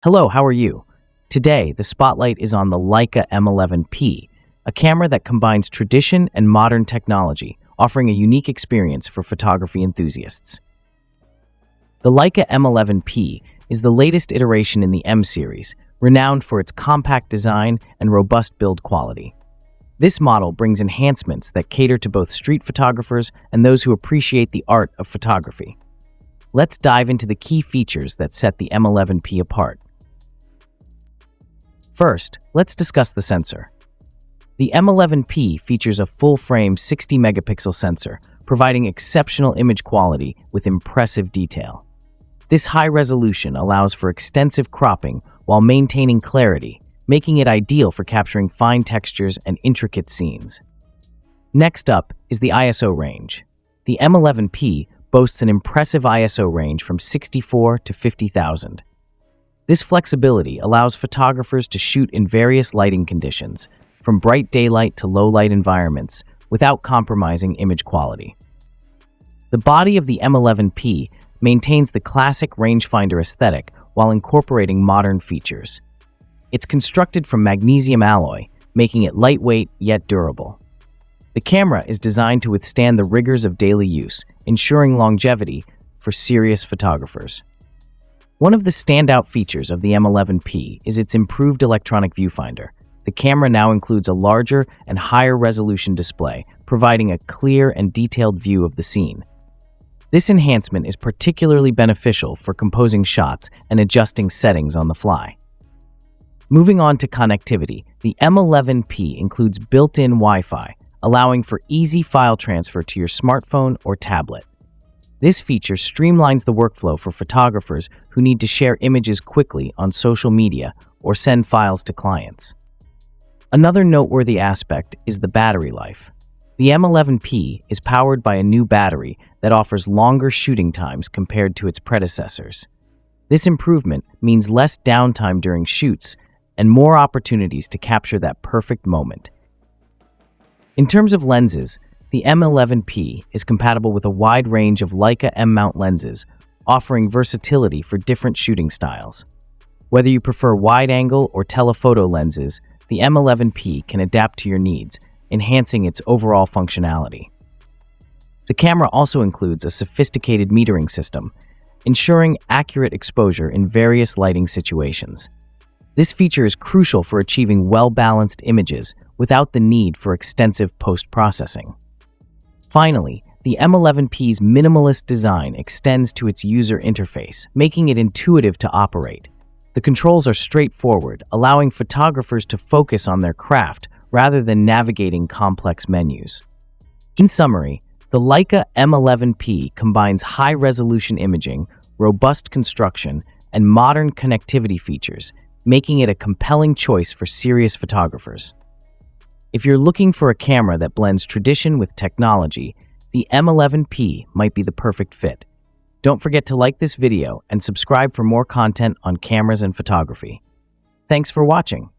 Hello, how are you? Today, the spotlight is on the Leica M11-P, a camera that combines tradition and modern technology, offering a unique experience for photography enthusiasts. The Leica M11-P is the latest iteration in the M series, renowned for its compact design and robust build quality. This model brings enhancements that cater to both street photographers and those who appreciate the art of photography. Let's dive into the key features that set the M11-P apart. First, let's discuss the sensor. The M11-P features a full-frame 60-megapixel sensor, providing exceptional image quality with impressive detail. This high resolution allows for extensive cropping while maintaining clarity, making it ideal for capturing fine textures and intricate scenes. Next up is the ISO range. The M11-P boasts an impressive ISO range from 64 to 50,000. This flexibility allows photographers to shoot in various lighting conditions, from bright daylight to low-light environments, without compromising image quality. The body of the M11-P maintains the classic rangefinder aesthetic while incorporating modern features. It's constructed from magnesium alloy, making it lightweight yet durable. The camera is designed to withstand the rigors of daily use, ensuring longevity for serious photographers. One of the standout features of the M11-P is its improved electronic viewfinder. The camera now includes a larger and higher resolution display, providing a clear and detailed view of the scene. This enhancement is particularly beneficial for composing shots and adjusting settings on the fly. Moving on to connectivity, the M11-P includes built-in Wi-Fi, allowing for easy file transfer to your smartphone or tablet. This feature streamlines the workflow for photographers who need to share images quickly on social media or send files to clients. Another noteworthy aspect is the battery life. The M11-P is powered by a new battery that offers longer shooting times compared to its predecessors. This improvement means less downtime during shoots and more opportunities to capture that perfect moment. In terms of lenses, the M11-P is compatible with a wide range of Leica M-mount lenses, offering versatility for different shooting styles. Whether you prefer wide-angle or telephoto lenses, the M11-P can adapt to your needs, enhancing its overall functionality. The camera also includes a sophisticated metering system, ensuring accurate exposure in various lighting situations. This feature is crucial for achieving well-balanced images without the need for extensive post-processing. Finally, the M11-P's minimalist design extends to its user interface, making it intuitive to operate. The controls are straightforward, allowing photographers to focus on their craft rather than navigating complex menus. In summary, the Leica M11-P combines high-resolution imaging, robust construction, and modern connectivity features, making it a compelling choice for serious photographers. If you're looking for a camera that blends tradition with technology, the M11-P might be the perfect fit. Don't forget to like this video and subscribe for more content on cameras and photography. Thanks for watching.